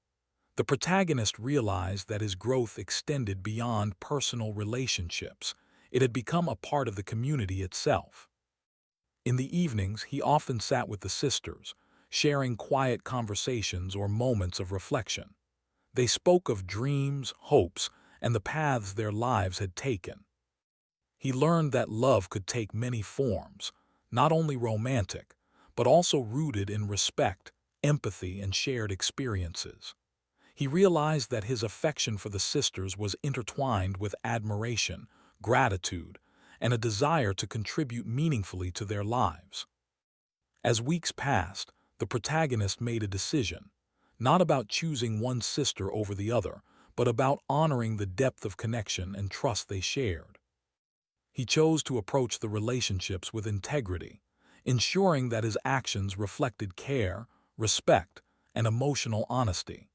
The protagonist realized that his growth extended beyond personal relationships. It had become a part of the community itself. In the evenings, he often sat with the sisters, sharing quiet conversations or moments of reflection. They spoke of dreams, hopes, and the paths their lives had taken. He learned that love could take many forms, not only romantic, but also rooted in respect, empathy, and shared experiences. He realized that his affection for the sisters was intertwined with admiration, gratitude, and a desire to contribute meaningfully to their lives. As weeks passed, the protagonist made a decision, not about choosing one sister over the other, but about honoring the depth of connection and trust they shared. He chose to approach the relationships with integrity, ensuring that his actions reflected care, respect, and emotional honesty.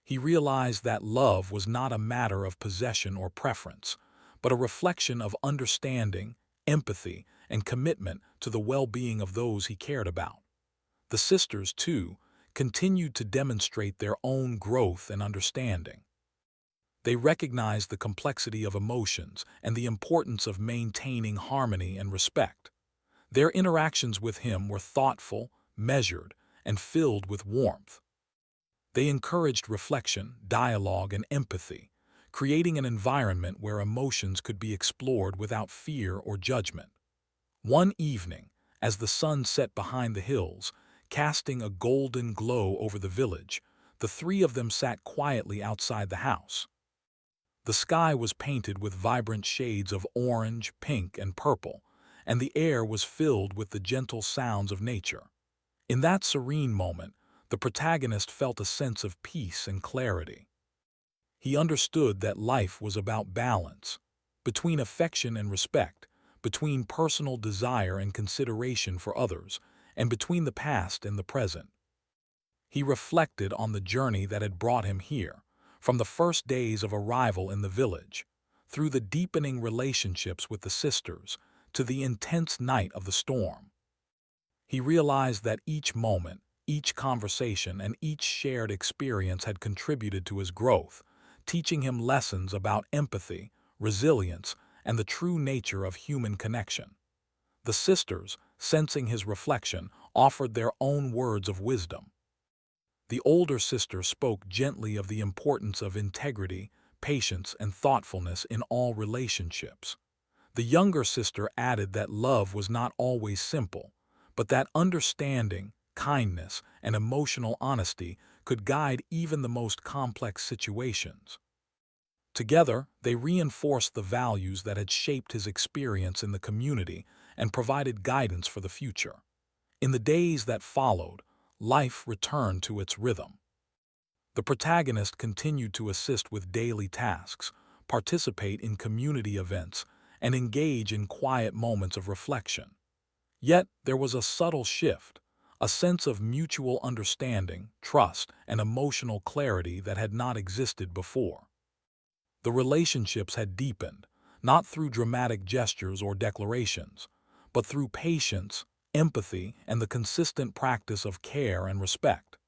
He realized that love was not a matter of possession or preference, but a reflection of understanding, empathy, and commitment to the well-being of those he cared about. The sisters, too, continued to demonstrate their own growth and understanding. They recognized the complexity of emotions and the importance of maintaining harmony and respect. Their interactions with him were thoughtful, measured, and filled with warmth. They encouraged reflection, dialogue, and empathy, creating an environment where emotions could be explored without fear or judgment. One evening, as the sun set behind the hills, casting a golden glow over the village, the three of them sat quietly outside the house. The sky was painted with vibrant shades of orange, pink, and purple, and the air was filled with the gentle sounds of nature. In that serene moment, the protagonist felt a sense of peace and clarity. He understood that life was about balance, between affection and respect, between personal desire and consideration for others, and between the past and the present. He reflected on the journey that had brought him here, from the first days of arrival in the village, through the deepening relationships with the sisters, to the intense night of the storm. He realized that each moment, each conversation, and each shared experience had contributed to his growth, teaching him lessons about empathy, resilience, and the true nature of human connection. The sisters, sensing his reflection, offered their own words of wisdom. The older sister spoke gently of the importance of integrity, patience, and thoughtfulness in all relationships. The younger sister added that love was not always simple, but that understanding, kindness, and emotional honesty could guide even the most complex situations. Together, they they reinforced the values that had shaped his experience in the community and provided guidance for the future. In the days that followed, life returned to its rhythm. The protagonist continued to assist with daily tasks, participate in community events, and engage in quiet moments of reflection. Yet there was a subtle shift, a sense of mutual understanding, trust, and emotional clarity that had not existed before. The relationships had deepened, not through dramatic gestures or declarations, but through patience, empathy, and the consistent practice of care and respect.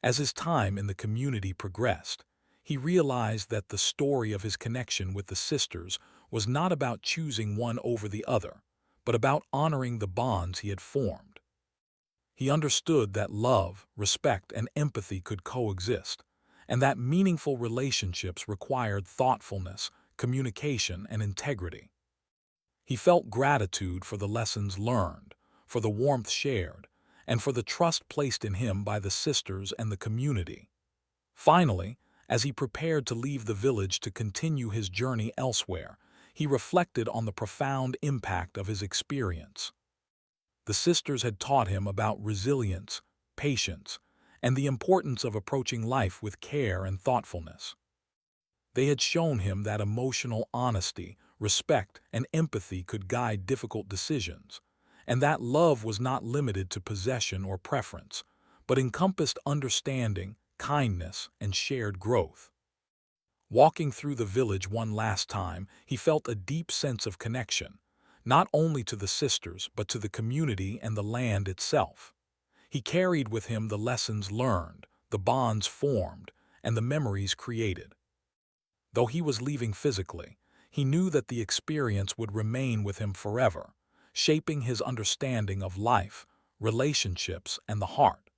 As his time in the community progressed, he realized that the story of his connection with the sisters was not about choosing one over the other, but about honoring the bonds he had formed. He understood that love, respect, and empathy could coexist, and that meaningful relationships required thoughtfulness, communication, and integrity. He felt gratitude for the lessons learned, for the warmth shared, and for the trust placed in him by the sisters and the community. Finally, as he prepared to leave the village to continue his journey elsewhere, he reflected on the profound impact of his experience. The sisters had taught him about resilience, patience, and the importance of approaching life with care and thoughtfulness. They had shown him that emotional honesty, respect, and empathy could guide difficult decisions, and that love was not limited to possession or preference, but encompassed understanding, kindness, and shared growth. Walking through the village one last time, he felt a deep sense of connection, not only to the sisters but to the community and the land itself. He carried with him the lessons learned, the bonds formed, and the memories created. Though he was leaving physically, he knew that the experience would remain with him forever, shaping his understanding of life, relationships, and the heart.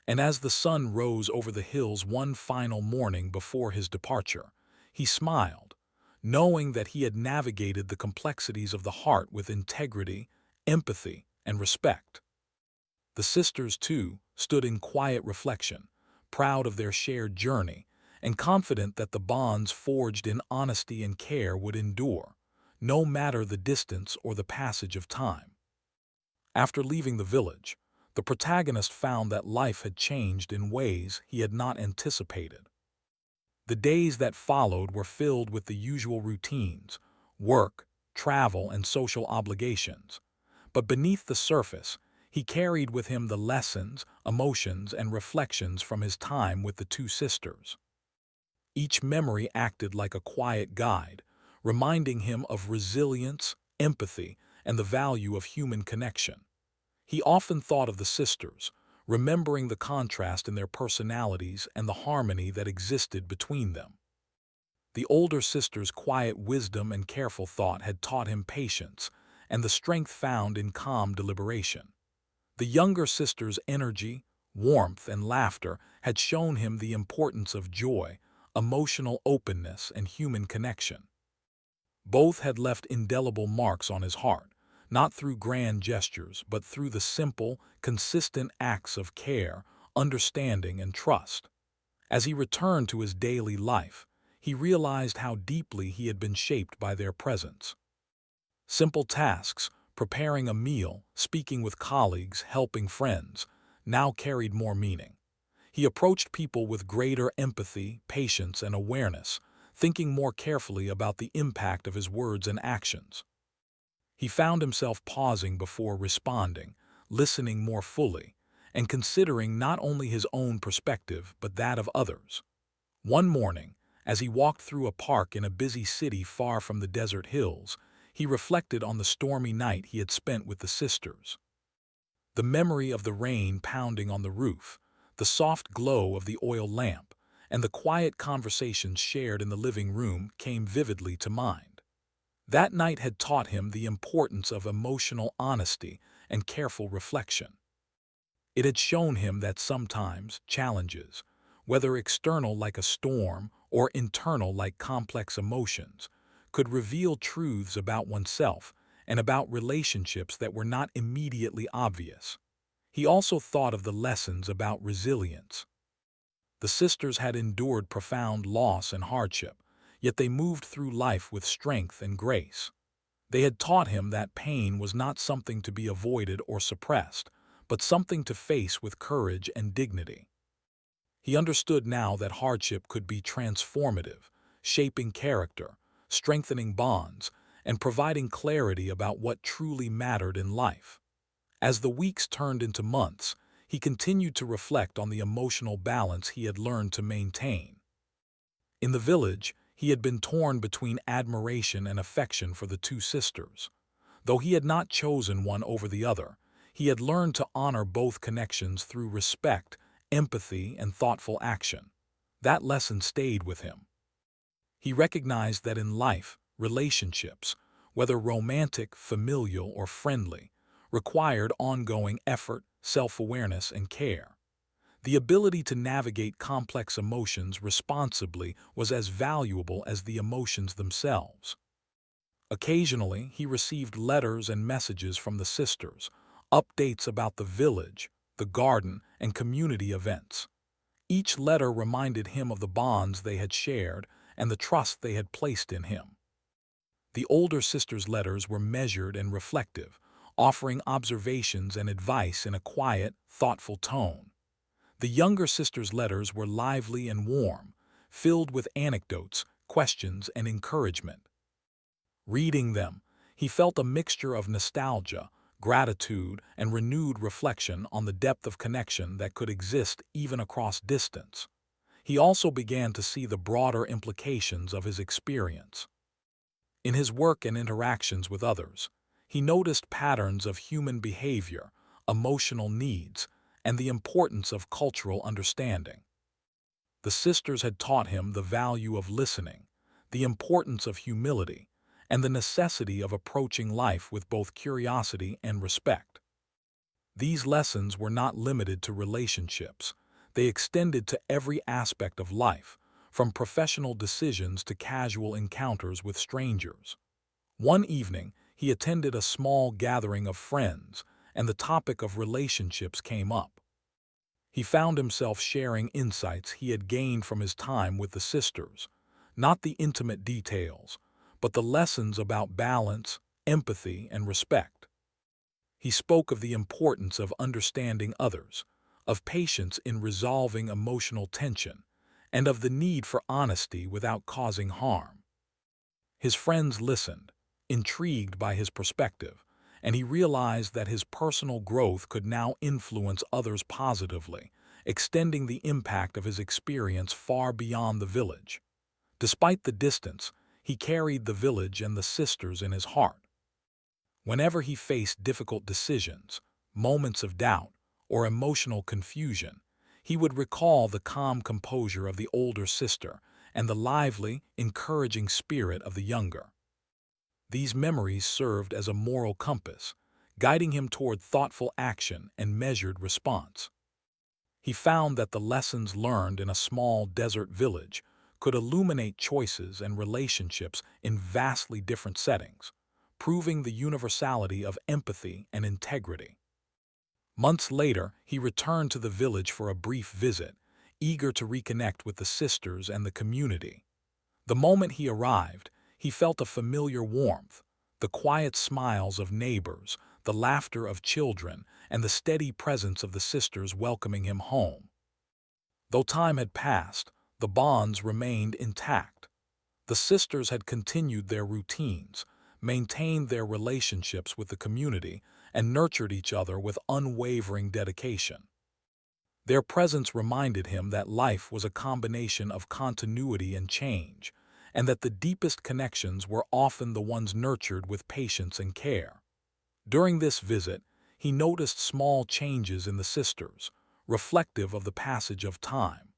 And as the sun rose over the hills one final morning before his departure, he smiled, knowing that he had navigated the complexities of the heart with integrity, empathy, and respect. The sisters, too, stood in quiet reflection, proud of their shared journey, and confident that the bonds forged in honesty and care would endure, no matter the distance or the passage of time. After leaving the village, the protagonist found that life had changed in ways he had not anticipated. The days that followed were filled with the usual routines, work, travel, and social obligations. But beneath the surface, he carried with him the lessons, emotions, and reflections from his time with the two sisters. Each memory acted like a quiet guide, reminding him of resilience, empathy, and the value of human connection. He often thought of the sisters, remembering the contrast in their personalities and the harmony that existed between them. The older sister's quiet wisdom and careful thought had taught him patience and the strength found in calm deliberation. The younger sister's energy, warmth, and laughter had shown him the importance of joy, emotional openness, and human connection. Both had left indelible marks on his heart, not through grand gestures, but through the simple, consistent acts of care, understanding, and trust. As he returned to his daily life, he realized how deeply he had been shaped by their presence. Simple tasks, preparing a meal, speaking with colleagues, helping friends, now carried more meaning. He approached people with greater empathy, patience, and awareness, thinking more carefully about the impact of his words and actions. He found himself pausing before responding, listening more fully, and considering not only his own perspective but that of others. One morning, as he walked through a park in a busy city far from the desert hills, he reflected on the stormy night he had spent with the sisters. The memory of the rain pounding on the roof, the soft glow of the oil lamp, and the quiet conversations shared in the living room came vividly to mind. That night had taught him the importance of emotional honesty and careful reflection. It had shown him that sometimes challenges, whether external like a storm or internal like complex emotions, could reveal truths about oneself and about relationships that were not immediately obvious. He also thought of the lessons about resilience. The sisters had endured profound loss and hardship, yet they moved through life with strength and grace. They had taught him that pain was not something to be avoided or suppressed, but something to face with courage and dignity. He understood now that hardship could be transformative, shaping character, strengthening bonds, and providing clarity about what truly mattered in life. As the weeks turned into months, he continued to reflect on the emotional balance he had learned to maintain. In the village, he had been torn between admiration and affection for the two sisters. Though he had not chosen one over the other, he had learned to honor both connections through respect, empathy, and thoughtful action. That lesson stayed with him. He recognized that in life, relationships, whether romantic, familial, or friendly, required ongoing effort, self-awareness, and care. The ability to navigate complex emotions responsibly was as valuable as the emotions themselves. Occasionally, he received letters and messages from the sisters, updates about the village, the garden, and community events. Each letter reminded him of the bonds they had shared and the trust they had placed in him. The older sister's letters were measured and reflective, offering observations and advice in a quiet, thoughtful tone. The younger sister's letters were lively and warm, filled with anecdotes, questions, and encouragement. Reading them, he felt a mixture of nostalgia, gratitude, and renewed reflection on the depth of connection that could exist even across distance. He also began to see the broader implications of his experience. In his work and interactions with others, he noticed patterns of human behavior, emotional needs, and the importance of cultural understanding. The sisters had taught him the value of listening, the importance of humility, and the necessity of approaching life with both curiosity and respect. These lessons were not limited to relationships. They extended to every aspect of life, from professional decisions to casual encounters with strangers. One evening, he attended a small gathering of friends, and the topic of relationships came up. He found himself sharing insights he had gained from his time with the sisters, not the intimate details, but the lessons about balance, empathy, and respect. He spoke of the importance of understanding others, of patience in resolving emotional tension, and of the need for honesty without causing harm. His friends listened, intrigued by his perspective, and he realized that his personal growth could now influence others positively, extending the impact of his experience far beyond the village. Despite the distance, he carried the village and the sisters in his heart. Whenever he faced difficult decisions, moments of doubt, or emotional confusion, he would recall the calm composure of the older sister and the lively, encouraging spirit of the younger. These memories served as a moral compass, guiding him toward thoughtful action and measured response. He found that the lessons learned in a small desert village could illuminate choices and relationships in vastly different settings, proving the universality of empathy and integrity. Months later, he returned to the village for a brief visit, eager to reconnect with the sisters and the community. The moment he arrived, he felt a familiar warmth, the quiet smiles of neighbors, the laughter of children, and the steady presence of the sisters welcoming him home. Though time had passed, the bonds remained intact. The sisters had continued their routines, maintained their relationships with the community, and nurtured each other with unwavering dedication. Their presence reminded him that life was a combination of continuity and change, and that the deepest connections were often the ones nurtured with patience and care. During this visit, he noticed small changes in the sisters, reflective of the passage of time.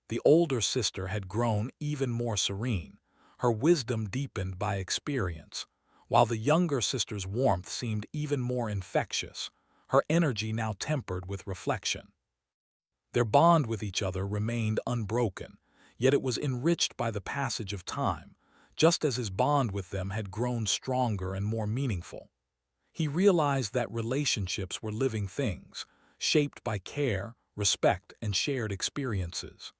The older sister had grown even more serene, her wisdom deepened by experience, while the younger sister's warmth seemed even more infectious, her energy now tempered with reflection. Their bond with each other remained unbroken, yet it was enriched by the passage of time, just as his bond with them had grown stronger and more meaningful. He realized that relationships were living things, shaped by care, respect, and shared experiences.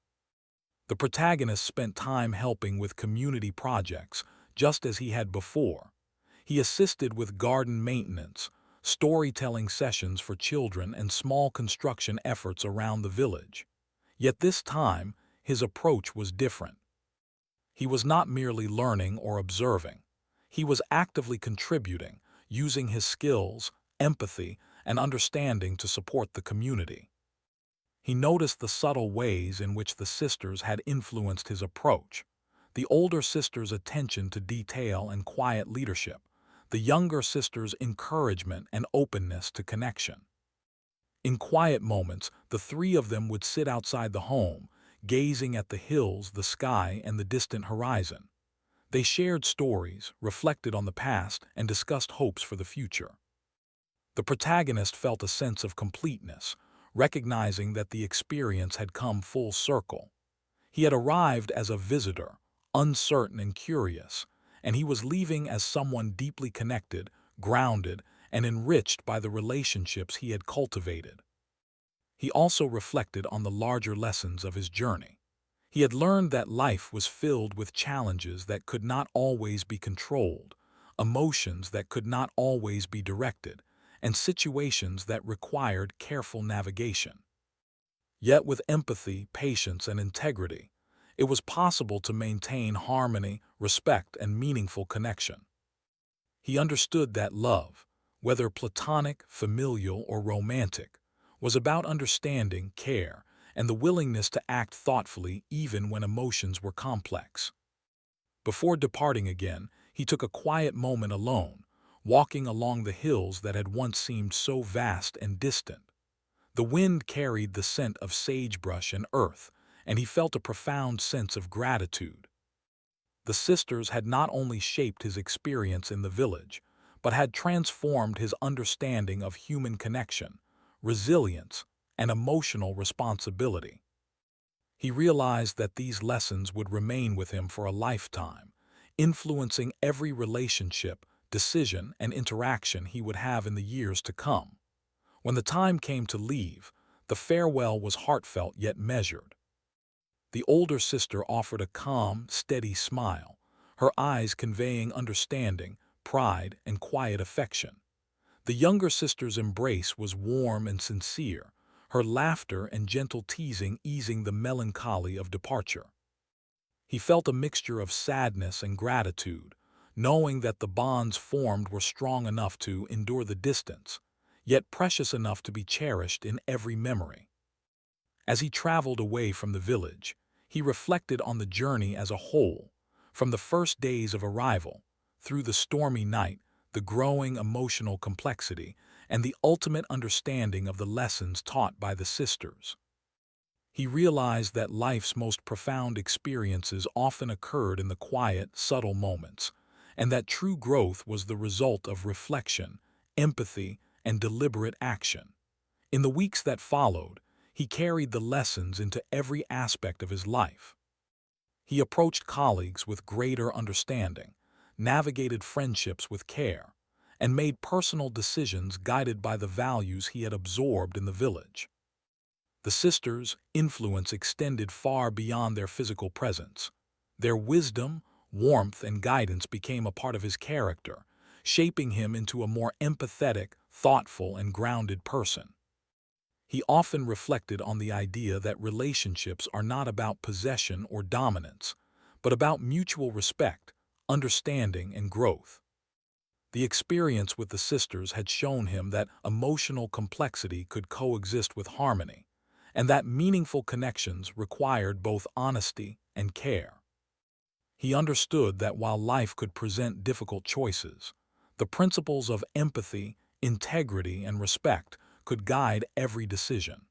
The protagonist spent time helping with community projects, just as he had before. He assisted with garden maintenance, storytelling sessions for children, and small construction efforts around the village. Yet this time, his approach was different. He was not merely learning or observing. He was actively contributing, using his skills, empathy, and understanding to support the community. He noticed the subtle ways in which the sisters had influenced his approach. The older sister's attention to detail and quiet leadership, the younger sister's encouragement and openness to connection. In quiet moments, the three of them would sit outside the home, gazing at the hills, the sky, and the distant horizon. They shared stories, reflected on the past, and discussed hopes for the future. The protagonist felt a sense of completeness, recognizing that the experience had come full circle. He had arrived as a visitor, uncertain and curious, and he was leaving as someone deeply connected, grounded, and enriched by the relationships he had cultivated. He also reflected on the larger lessons of his journey. He had learned that life was filled with challenges that could not always be controlled, emotions that could not always be directed, and situations that required careful navigation. Yet with empathy, patience, and integrity, it was possible to maintain harmony, respect, and meaningful connection. He understood that love, whether platonic, familial, or romantic, was about understanding, care, and the willingness to act thoughtfully even when emotions were complex. Before departing again, he took a quiet moment alone, walking along the hills that had once seemed so vast and distant. The wind carried the scent of sagebrush and earth, and he felt a profound sense of gratitude. The sisters had not only shaped his experience in the village, but had transformed his understanding of human connection, resilience, and emotional responsibility. He realized that these lessons would remain with him for a lifetime, influencing every relationship, decision, and interaction he would have in the years to come. When the time came to leave, the farewell was heartfelt yet measured. The older sister offered a calm, steady smile, her eyes conveying understanding, pride, and quiet affection. The younger sister's embrace was warm and sincere, her laughter and gentle teasing easing the melancholy of departure. He felt a mixture of sadness and gratitude, knowing that the bonds formed were strong enough to endure the distance, yet precious enough to be cherished in every memory. As he traveled away from the village, he reflected on the journey as a whole, from the first days of arrival, through the stormy night, the growing emotional complexity, and the ultimate understanding of the lessons taught by the sisters. He realized that life's most profound experiences often occurred in the quiet, subtle moments, and that true growth was the result of reflection, empathy, and deliberate action. In the weeks that followed, he carried the lessons into every aspect of his life. He approached colleagues with greater understanding, navigated friendships with care, and made personal decisions guided by the values he had absorbed in the village. The sisters' influence extended far beyond their physical presence. Their wisdom, warmth, and guidance became a part of his character, shaping him into a more empathetic, thoughtful, and grounded person. He often reflected on the idea that relationships are not about possession or dominance, but about mutual respect, understanding, and growth. The experience with the sisters had shown him that emotional complexity could coexist with harmony, and that meaningful connections required both honesty and care. He understood that while life could present difficult choices, the principles of empathy, integrity, and respect could guide every decision.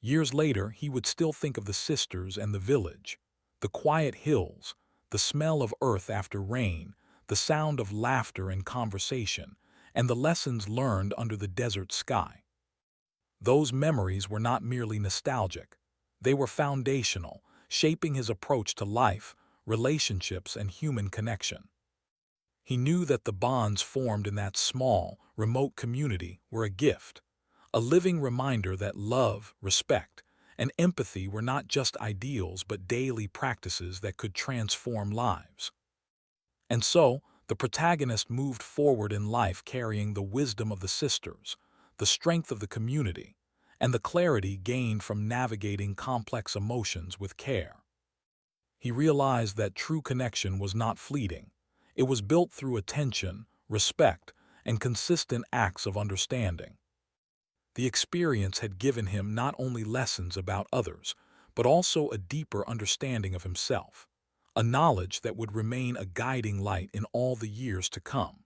Years later, he would still think of the sisters and the village, the quiet hills, the smell of earth after rain, the sound of laughter and conversation, and the lessons learned under the desert sky. Those memories were not merely nostalgic. They were foundational, shaping his approach to life, relationships, and human connection. He knew that the bonds formed in that small, remote community were a gift, a living reminder that love, respect, and empathy were not just ideals but daily practices that could transform lives. And so, the protagonist moved forward in life carrying the wisdom of the sisters, the strength of the community, and the clarity gained from navigating complex emotions with care. He realized that true connection was not fleeting. It was built through attention, respect, and consistent acts of understanding. The experience had given him not only lessons about others, but also a deeper understanding of himself, a knowledge that would remain a guiding light in all the years to come.